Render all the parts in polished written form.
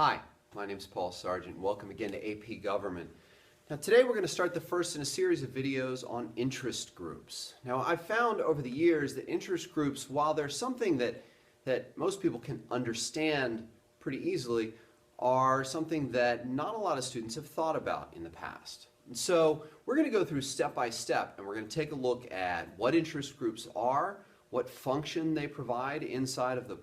Hi, my name is Paul Sargent. Welcome again to AP Government. Now today we're going to start the first in a series of videos on interest groups. Now I've found over the years that interest groups, while they're something that most people can understand pretty easily, are something that not a lot of students have thought about in the past. And so we're going to go through step by step and we're going to take a look at what interest groups are, what function they provide inside of the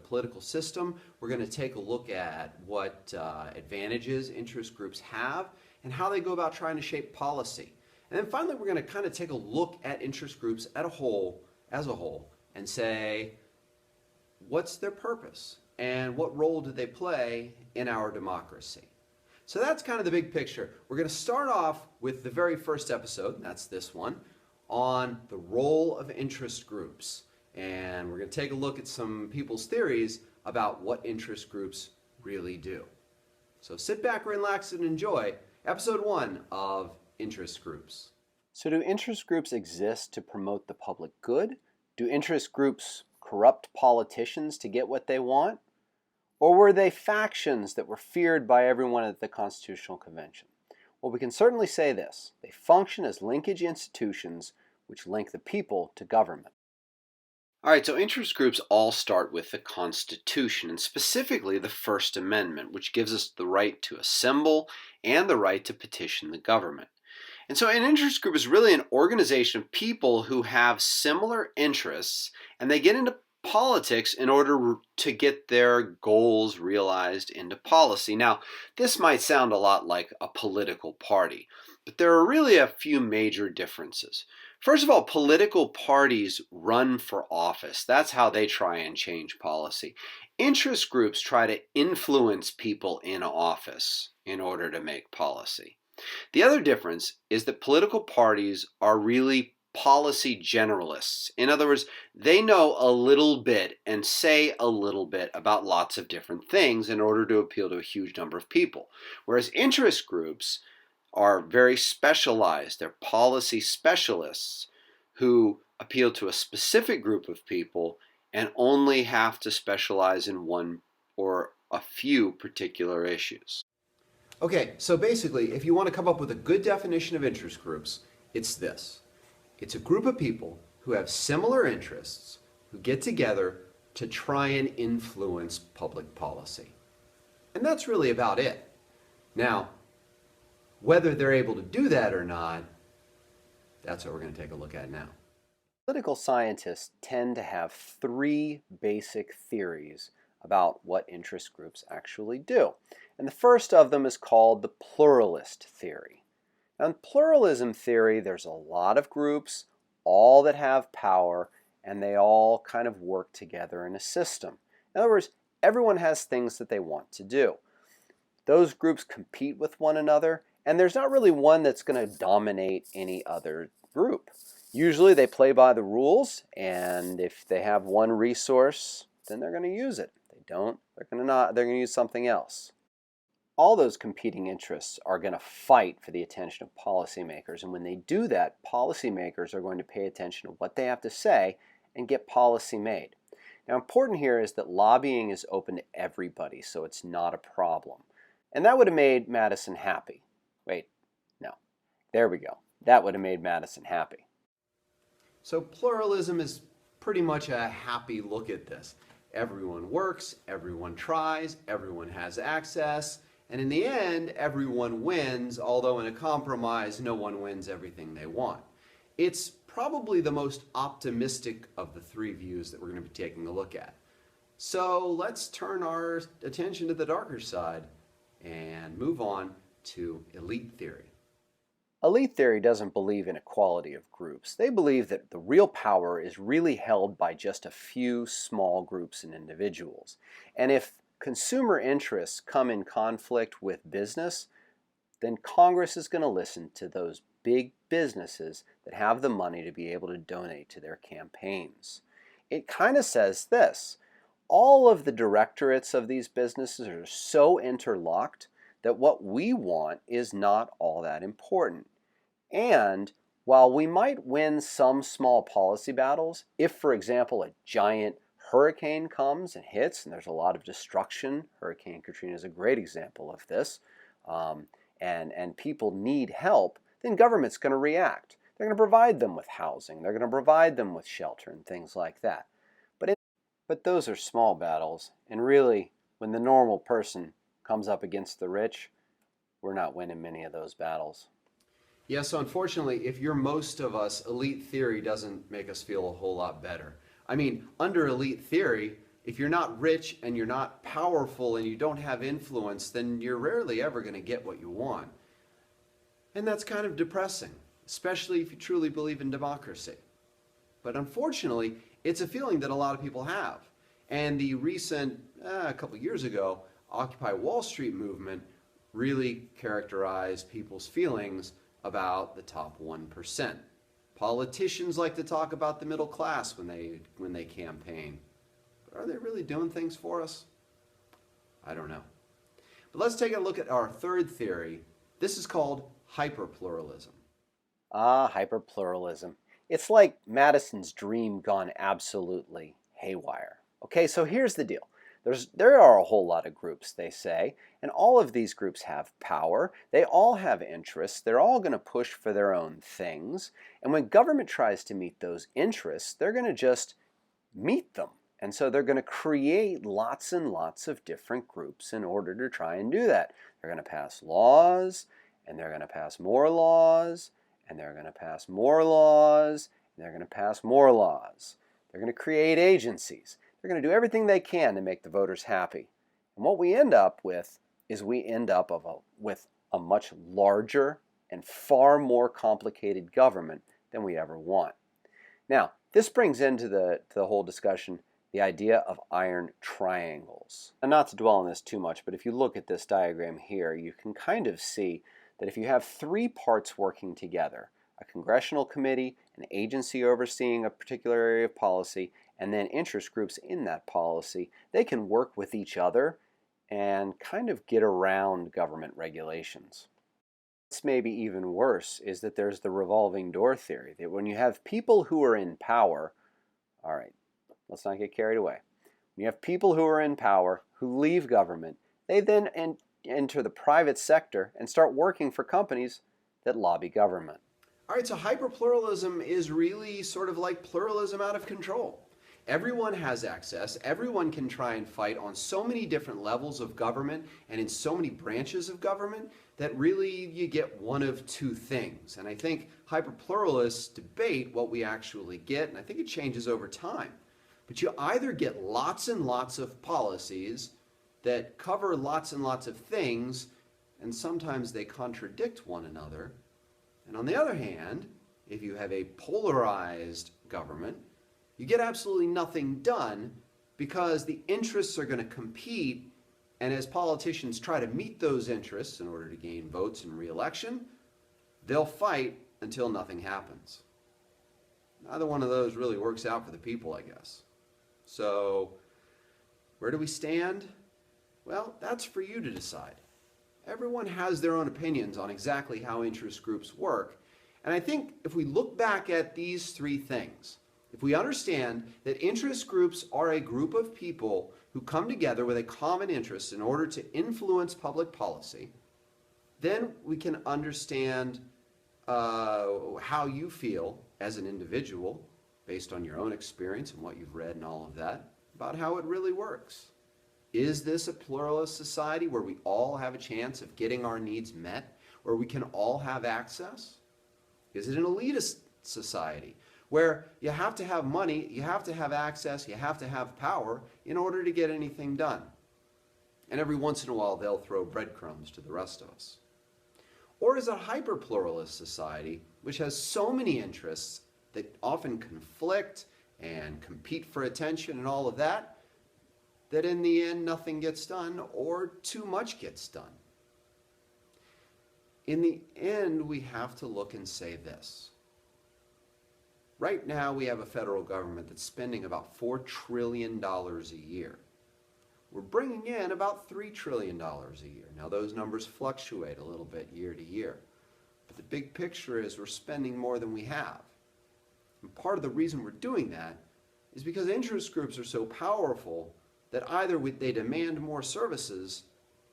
political system. We're going to take a look at what advantages interest groups have and how they go about trying to shape policy. And then finally, we're going to kind of take a look at interest groups as a whole, and say, what's their purpose and what role do they play in our democracy? So that's kind of the big picture. We're going to start off with the very first episode, and that's this one, on the role of interest groups. And we're going to take a look at some people's theories about what interest groups really do. So sit back, relax, and enjoy episode 1 of interest groups. So do interest groups exist to promote the public good? Do interest groups corrupt politicians to get what they want? Or were they factions that were feared by everyone at the Constitutional Convention? Well, we can certainly say this. They function as linkage institutions which link the people to government. All right, so interest groups all start with the Constitution, and specifically the First Amendment, which gives us the right to assemble and the right to petition the government. And so an interest group is really an organization of people who have similar interests, and they get into politics in order to get their goals realized into policy. Now, this might sound a lot like a political party, but there are really a few major differences. First of all, political parties run for office. That's how they try and change policy. Interest groups try to influence people in office in order to make policy. The other difference is that political parties are really policy generalists. In other words, they know a little bit and say a little bit about lots of different things in order to appeal to a huge number of people. Whereas interest groups are very specialized. They're policy specialists who appeal to a specific group of people and only have to specialize in one or a few particular issues. Okay, so basically, if you want to come up with a good definition of interest groups, it's this. It's a group of people who have similar interests who get together to try and influence public policy. And that's really about it. Now, whether they're able to do that or not, that's what we're going to take a look at now. Political scientists tend to have 3 basic theories about what interest groups actually do. And the first of them is called the Pluralist Theory. Now, in pluralism theory, there's a lot of groups, all that have power, and they all kind of work together in a system. In other words, everyone has things that they want to do. Those groups compete with one another, and there's not really one that's going to dominate any other group. Usually they play by the rules, and if they have one resource, then they're going to use it. If they don't, they're going to use something else. All those competing interests are going to fight for the attention of policymakers, and when they do that, policymakers are going to pay attention to what they have to say and get policy made. Now, important here is that lobbying is open to everybody, so it's not a problem. And that would have made Madison happy. Wait, no. There we go. That would have made Madison happy. So pluralism is pretty much a happy look at this. Everyone works, everyone tries, everyone has access, and in the end, everyone wins, although in a compromise, no one wins everything they want. It's probably the most optimistic of the 3 views that we're going to be taking a look at. So let's turn our attention to the darker side and move on to elite theory. Elite theory doesn't believe in equality of groups. They believe that the real power is really held by just a few small groups and individuals. And if consumer interests come in conflict with business, then Congress is going to listen to those big businesses that have the money to be able to donate to their campaigns. It kind of says this: all of the directorates of these businesses are so interlocked that what we want is not all that important. And while we might win some small policy battles, if, for example, a giant hurricane comes and hits and there's a lot of destruction, Hurricane Katrina is a great example of this, and people need help, then government's going to react. They're going to provide them with housing. They're going to provide them with shelter and things like that. But those are small battles, and really, when the normal person comes up against the rich, we're not winning many of those battles. Yeah, so unfortunately, if you're most of us, elite theory doesn't make us feel a whole lot better. I mean, under elite theory, if you're not rich and you're not powerful and you don't have influence, then you're rarely ever going to get what you want. And that's kind of depressing, especially if you truly believe in democracy. But unfortunately, it's a feeling that a lot of people have. And the recent, a couple years ago, Occupy Wall Street movement really characterized people's feelings about the top 1%. Politicians like to talk about the middle class when they campaign. But are they really doing things for us? I don't know. But let's take a look at our third theory. This is called hyperpluralism. Hyperpluralism. It's like Madison's dream gone absolutely haywire. Okay, so here's the deal. There are a whole lot of groups, they say, and all of these groups have power. They all have interests. They're all going to push for their own things. And when government tries to meet those interests, they're going to just meet them. And so they're going to create lots and lots of different groups in order to try and do that. They're going to pass laws, and they're going to pass more laws, and they're going to pass more laws, and they're going to pass more laws. They're going to create agencies. They're going to do everything they can to make the voters happy. And what we end up with is with a much larger and far more complicated government than we ever want. Now, this brings into the whole discussion the idea of iron triangles. And not to dwell on this too much, but if you look at this diagram here, you can kind of see that if you have three parts working together, a congressional committee, an agency overseeing a particular area of policy, and then interest groups in that policy, they can work with each other and kind of get around government regulations. What's maybe even worse is that there's the revolving door theory, that when you have people who are in power, all right, let's not get carried away. When you have people who are in power who leave government, they then enter the private sector and start working for companies that lobby government. All right, so hyperpluralism is really sort of like pluralism out of control. Everyone has access. Everyone can try and fight on so many different levels of government and in so many branches of government that really you get one of two things. And I think hyperpluralists debate what we actually get, and I think it changes over time. But you either get lots and lots of policies that cover lots and lots of things, and sometimes they contradict one another. And on the other hand, if you have a polarized government, you get absolutely nothing done because the interests are going to compete, and as politicians try to meet those interests in order to gain votes in re-election, they'll fight until nothing happens. Neither one of those really works out for the people, I guess. So, where do we stand? Well, that's for you to decide. Everyone has their own opinions on exactly how interest groups work, and I think if we look back at these three things, if we understand that interest groups are a group of people who come together with a common interest in order to influence public policy, then we can understand how you feel as an individual, based on your own experience and what you've read and all of that, about how it really works. Is this a pluralist society where we all have a chance of getting our needs met, where we can all have access? Is it an elitist society where you have to have money, you have to have access, you have to have power in order to get anything done? And every once in a while they'll throw breadcrumbs to the rest of us. Or is it a hyper-pluralist society which has so many interests that often conflict and compete for attention and all of that, that in the end nothing gets done or too much gets done? In the end, we have to look and say this. Right now, we have a federal government that's spending about $4 trillion a year. We're bringing in about $3 trillion a year. Now, those numbers fluctuate a little bit year to year. But the big picture is we're spending more than we have. And part of the reason we're doing that is because interest groups are so powerful that either they demand more services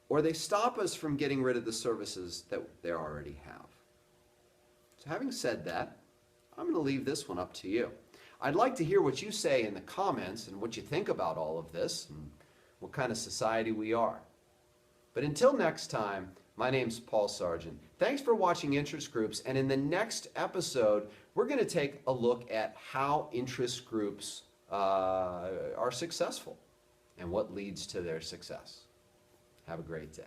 or they stop us from getting rid of the services that they already have. So having said that, I'm going to leave this one up to you. I'd like to hear what you say in the comments and what you think about all of this and what kind of society we are. But until next time, my name's Paul Sargent. Thanks for watching Interest Groups, and in the next episode, we're going to take a look at how interest groups are successful and what leads to their success. Have a great day.